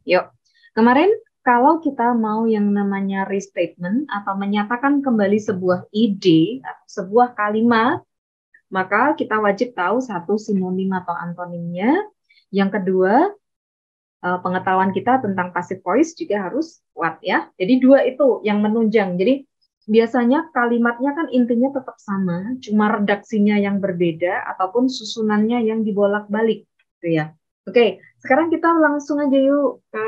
Yuk, kemarin kalau kita mau yang namanya restatement atau menyatakan kembali sebuah ide, sebuah kalimat, maka kita wajib tahu satu sinonim atau antonimnya. Yang kedua, pengetahuan kita tentang passive voice juga harus kuat ya. Jadi dua itu yang menunjang. Jadi biasanya kalimatnya kan intinya tetap sama, cuma redaksinya yang berbeda ataupun susunannya yang dibolak-balik gitu ya. Oke, sekarang kita langsung aja yuk ke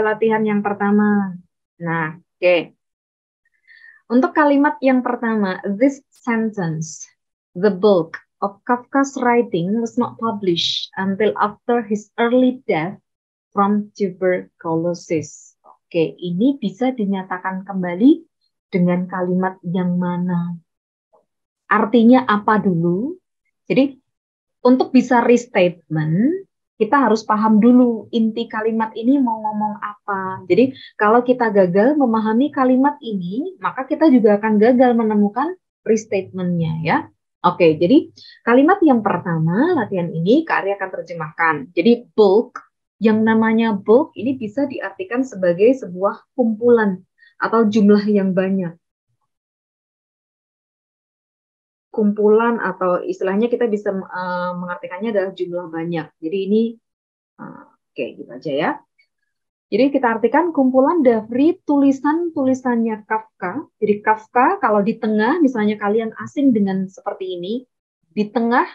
latihan yang pertama. Nah, oke. Untuk kalimat yang pertama, this sentence, the bulk of Kafka's writing was not published until after his early death from tuberculosis. Oke, ini bisa dinyatakan kembali dengan kalimat yang mana? Artinya apa dulu? Jadi, untuk bisa restatement, kita harus paham dulu inti kalimat ini mau ngomong apa. Jadi, kalau kita gagal memahami kalimat ini, maka kita juga akan gagal menemukan restatement-nya ya. Oke, jadi kalimat yang pertama latihan ini Kak Ari akan terjemahkan. Jadi bulk, yang namanya bulk ini bisa diartikan sebagai sebuah kumpulan atau jumlah yang banyak. Kumpulan atau istilahnya kita bisa mengartikannya adalah jumlah banyak. Jadi ini oke gitu aja ya. Jadi kita artikan kumpulan dari tulisan-tulisannya Kafka. Jadi Kafka kalau di tengah misalnya kalian asing dengan seperti ini, di tengah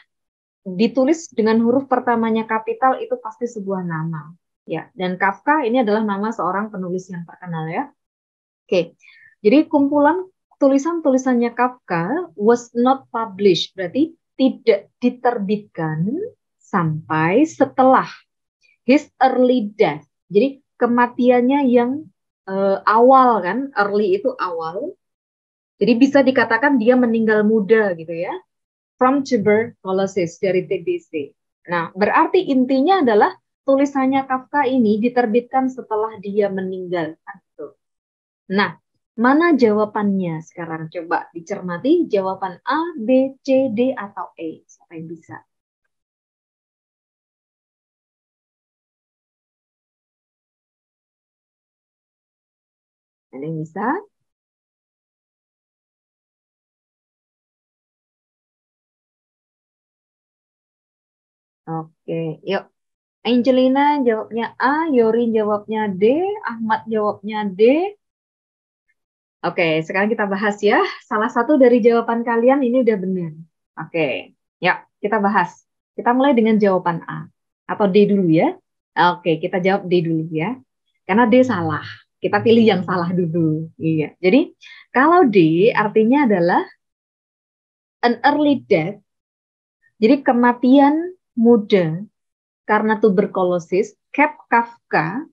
ditulis dengan huruf pertamanya kapital itu pasti sebuah nama. Ya, dan Kafka ini adalah nama seorang penulis yang terkenal ya. Oke. Jadi kumpulan tulisan-tulisannya Kafka was not published, berarti tidak diterbitkan sampai setelah his early death. Jadi kematiannya yang awal kan, early itu awal. Jadi bisa dikatakan dia meninggal muda gitu ya. From tuberculosis, dari TBC. Nah, berarti intinya adalah tulisannya Kafka ini diterbitkan setelah dia meninggal. Nah, mana jawabannya sekarang? Coba dicermati jawaban A, B, C, D, atau E. Siapa yang bisa? Ada yang bisa? Oke, yuk. Angelina jawabnya A, Yori jawabnya D, Ahmad jawabnya D. Oke, sekarang kita bahas ya. Salah satu dari jawaban kalian ini udah benar. Oke, yuk kita bahas. Kita mulai dengan jawaban A. Atau D dulu ya. Oke, kita jawab D dulu ya. Karena D salah. Kita pilih yang salah dulu. Iya. Jadi, kalau D artinya adalah an early death. Jadi kematian muda karena tuberkulosis, Kafka.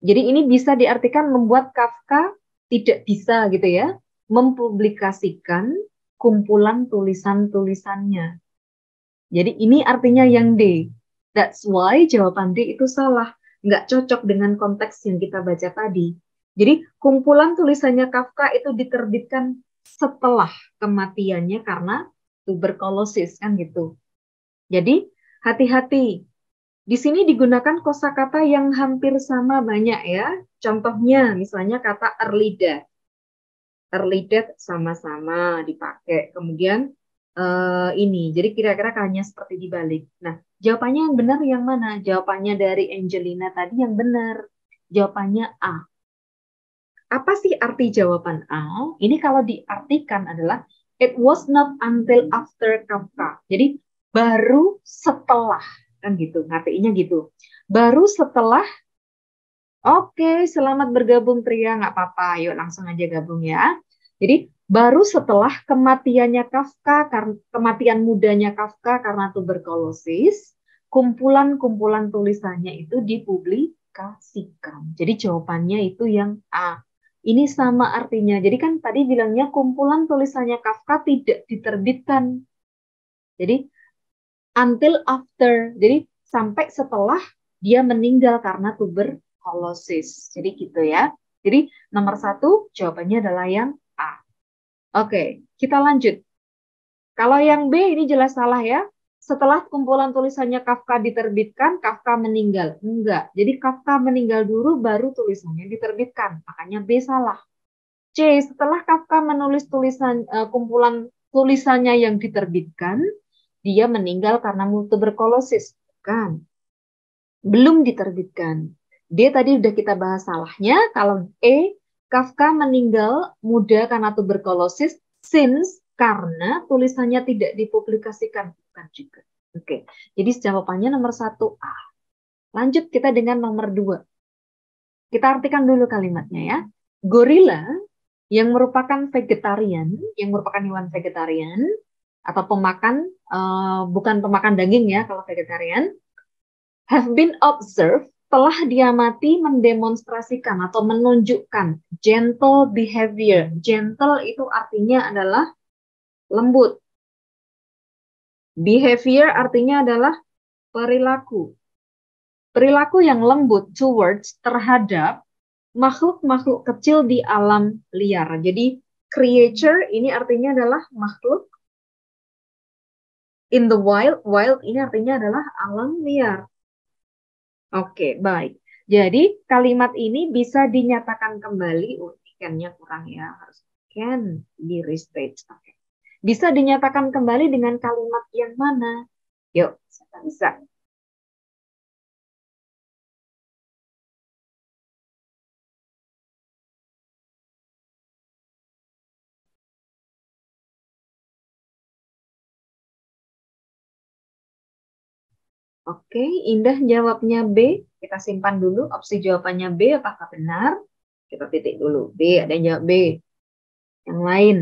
Jadi ini bisa diartikan membuat Kafka tidak bisa gitu ya mempublikasikan kumpulan tulisan-tulisannya. Jadi ini artinya yang D. That's why jawaban D itu salah. Nggak cocok dengan konteks yang kita baca tadi. Jadi kumpulan tulisannya Kafka itu diterbitkan setelah kematiannya karena tuberkulosis kan gitu. Jadi hati-hati. Di sini digunakan kosakata yang hampir sama banyak ya. Contohnya misalnya kata early death. Early death sama-sama dipakai. Kemudian ini, jadi kira-kira hanya seperti dibalik. Nah, jawabannya yang benar yang mana? Jawabannya dari Angelina tadi yang benar. Jawabannya A. Apa sih arti jawaban A? Ini kalau diartikan adalah it was not until after Kafka. Jadi baru setelah kan gitu, artinya gitu. Baru setelah, oke, selamat bergabung Tria, nggak apa-apa, yuk langsung aja gabung ya. Jadi baru setelah kematiannya Kafka, kematian mudanya Kafka karena tuberkulosis, kumpulan-kumpulan tulisannya itu dipublikasikan. Jadi jawabannya itu yang A. Ini sama artinya. Jadi kan tadi bilangnya kumpulan tulisannya Kafka tidak diterbitkan. Jadi until after. Jadi sampai setelah dia meninggal karena tuberkulosis. Jadi gitu ya. Jadi nomor 1 jawabannya adalah yang A. Oke, kita lanjut. Kalau yang B ini jelas salah ya. setelah kumpulan tulisannya Kafka diterbitkan, Kafka meninggal. Enggak. Jadi Kafka meninggal dulu baru tulisannya diterbitkan. Makanya B salah. C, setelah Kafka menulis kumpulan tulisannya yang diterbitkan, dia meninggal karena tuberkulosis. Bukan. Belum diterbitkan. D tadi udah kita bahas salahnya. Kalau E, Kafka meninggal muda karena tuberkulosis since karena tulisannya tidak dipublikasikan. Bukan juga. Oke. Jadi jawabannya nomor 1A. Lanjut kita dengan nomor 2. Kita artikan dulu kalimatnya ya. Gorila yang merupakan vegetarian, yang merupakan hewan vegetarian atau pemakan, bukan pemakan daging ya kalau vegetarian, have been observed, telah diamati mendemonstrasikan atau menunjukkan gentle behavior. Gentle itu artinya adalah lembut. Behavior artinya adalah perilaku. Perilaku yang lembut towards, terhadap makhluk-makhluk kecil di alam liar. Jadi creature ini artinya adalah makhluk. In the wild, wild ini artinya adalah alam liar. Oke, baik. Jadi kalimat ini bisa dinyatakan kembali. Oh, ini can-nya kurang ya. Harus can di restate. Oke. Bisa dinyatakan kembali dengan kalimat yang mana? Yuk, siapa bisa? Oke, Indah jawabnya B. Kita simpan dulu opsi jawabannya B. Apakah benar? Kita titik dulu. B, ada yang jawab B. Yang lain.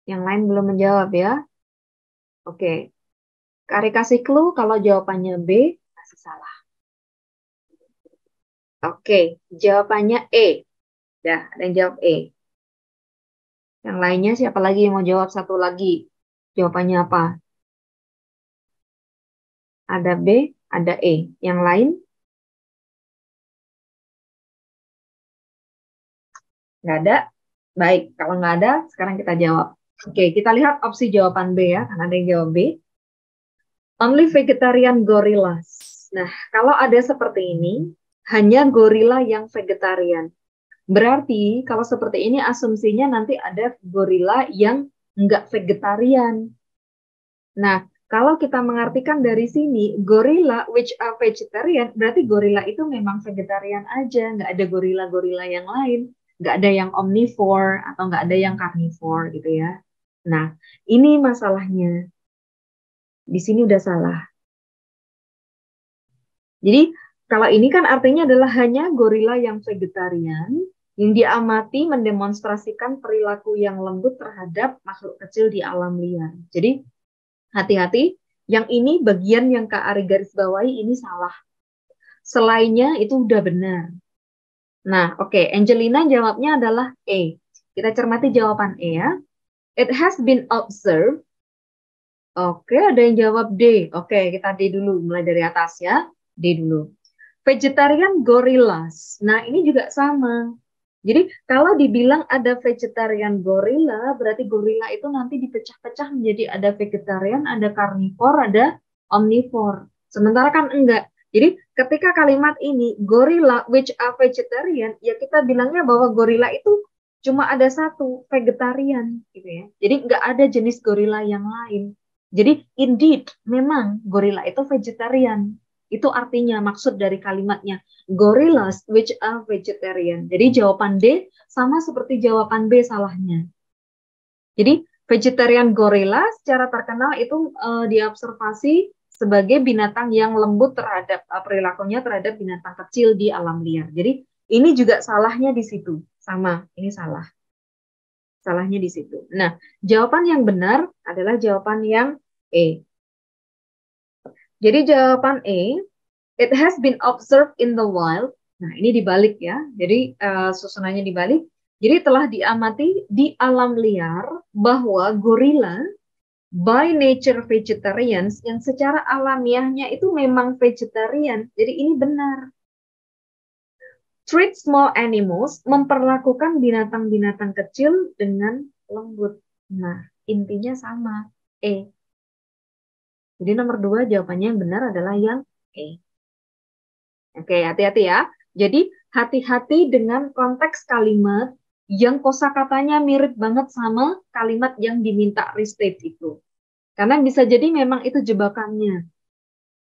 Yang lain belum menjawab ya. Oke. Kari kasih clue kalau jawabannya B, masih salah. Oke, jawabannya E. Dah, ada yang jawab E. Yang lainnya siapa lagi yang mau jawab satu lagi? Jawabannya apa? Ada B, ada E. Yang lain? Nggak ada? Baik, kalau nggak ada, sekarang kita jawab. Oke, kita lihat opsi jawaban B ya, karena ada yang jawab B. Only vegetarian gorillas. Nah, kalau ada seperti ini, hanya gorila yang vegetarian. Berarti kalau seperti ini asumsinya nanti ada gorila yang nggak vegetarian. Nah, kalau kita mengartikan dari sini, gorila which are vegetarian, berarti gorila itu memang vegetarian aja, nggak ada gorila-gorila yang lain, nggak ada yang omnivore atau nggak ada yang carnivore gitu ya. Nah, ini masalahnya. Di sini udah salah. Jadi, kalau ini kan artinya adalah hanya gorila yang vegetarian, yang diamati mendemonstrasikan perilaku yang lembut terhadap makhluk kecil di alam liar. Jadi, hati-hati, yang ini bagian yang Kak Ari garis bawahi ini salah. Selainnya itu udah benar. Nah, oke, Angelina jawabnya adalah E. Kita cermati jawaban E ya. It has been observed. Oke, ada yang jawab D. Oke, kita D dulu, mulai dari atas ya. D dulu. Vegetarian gorillas. Nah, ini juga sama. Jadi kalau dibilang ada vegetarian gorila, berarti gorila itu nanti dipecah-pecah menjadi ada vegetarian, ada karnivor, ada omnivore. Sementara kan enggak. Jadi ketika kalimat ini gorila which are vegetarian, ya kita bilangnya bahwa gorila itu cuma ada satu, vegetarian gitu ya. Jadi enggak ada jenis gorila yang lain. Jadi indeed memang gorila itu vegetarian. Itu artinya maksud dari kalimatnya gorillas which are vegetarian. Jadi jawaban D sama seperti jawaban B salahnya. Jadi vegetarian gorilla secara terkenal itu diobservasi sebagai binatang yang lembut terhadap perilakunya terhadap binatang kecil di alam liar. Jadi ini juga salahnya di situ. Sama, ini salah. Salahnya di situ. Nah, jawaban yang benar adalah jawaban yang E. Jadi jawaban E, it has been observed in the wild. Nah, ini dibalik ya. Jadi susunannya dibalik. Jadi telah diamati di alam liar bahwa gorila by nature vegetarians yang secara alamiahnya itu memang vegetarian. Jadi ini benar. Treat small animals, memperlakukan binatang-binatang kecil dengan lembut. Nah, intinya sama, E. Jadi nomor 2 jawabannya yang benar adalah yang E. Oke, hati-hati ya. Jadi, hati-hati dengan konteks kalimat yang kosakatanya mirip banget sama kalimat yang diminta restate itu. Karena bisa jadi memang itu jebakannya.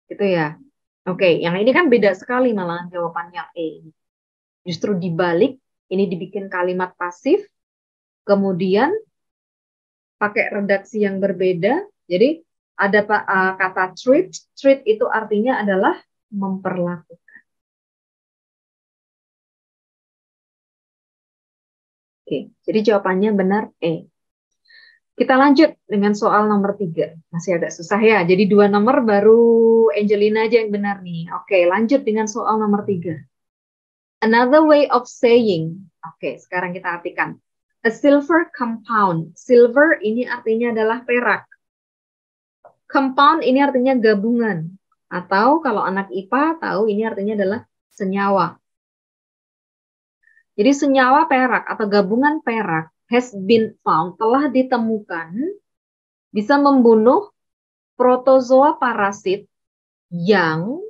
Gitu ya. Oke, yang ini kan beda sekali malah jawabannya E. Justru dibalik, ini dibikin kalimat pasif, kemudian pakai redaksi yang berbeda. Jadi ada kata treat. Treat itu artinya adalah memperlakukan. Oke, jadi jawabannya benar E. Kita lanjut dengan soal nomor 3. Masih agak susah ya. Jadi 2 nomor baru Angelina aja yang benar nih. Oke, lanjut dengan soal nomor 3. Another way of saying. Oke, sekarang kita artikan. A silver compound. Silver ini artinya adalah perak. Compound ini artinya gabungan. Atau kalau anak IPA tahu ini artinya adalah senyawa. Jadi senyawa perak atau gabungan perak has been found, telah ditemukan, bisa membunuh protozoa parasit yang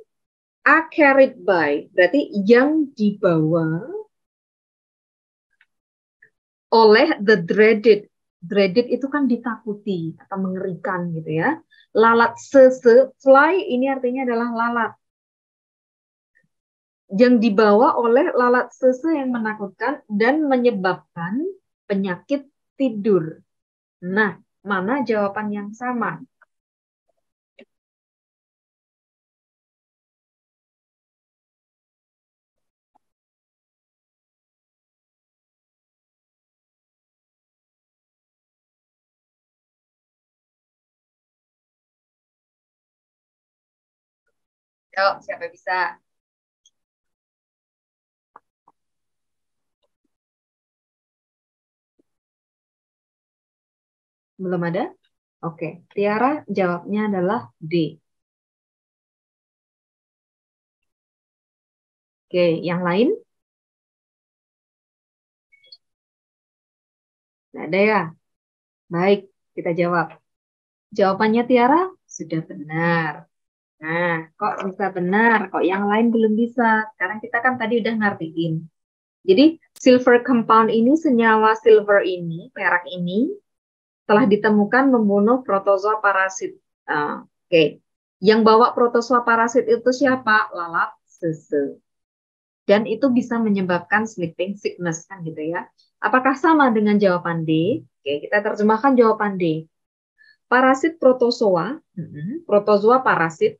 are carried by, berarti yang dibawa oleh the dreaded. Dreaded itu kan ditakuti atau mengerikan gitu ya. Lalat sese, fly ini artinya adalah lalat. Yang dibawa oleh lalat sese yang menakutkan dan menyebabkan penyakit tidur. Nah, mana jawaban yang sama? Yuk, siapa bisa? Belum ada? Oke, Tiara jawabnya adalah D. Oke, yang lain? Nggak ada ya? Baik, kita jawab. Jawabannya Tiara sudah benar. Nah, kok bisa benar? Kok yang lain belum bisa? Sekarang kita kan tadi udah ngertiin. Jadi, silver compound ini, senyawa silver ini, perak ini, telah ditemukan membunuh protozoa parasit. Oke. Yang bawa protozoa parasit itu siapa? Lalat sese. Dan itu bisa menyebabkan sleeping sickness kan gitu ya. Apakah sama dengan jawaban D? Oke, kita terjemahkan jawaban D. Parasit protozoa, protozoa parasit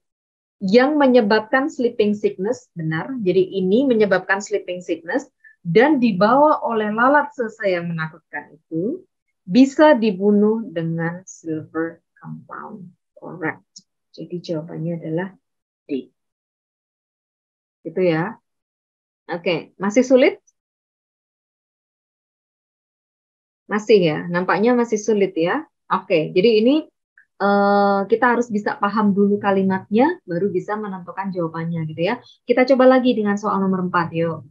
yang menyebabkan sleeping sickness, benar. Jadi ini menyebabkan sleeping sickness dan dibawa oleh lalat sese yang menakutkan itu bisa dibunuh dengan silver compound. Correct. Jadi jawabannya adalah D. Gitu ya. Oke, masih sulit? Masih ya, nampaknya masih sulit ya. Oke, jadi ini kita harus bisa paham dulu kalimatnya, baru bisa menentukan jawabannya gitu ya. Kita coba lagi dengan soal nomor 4, yuk.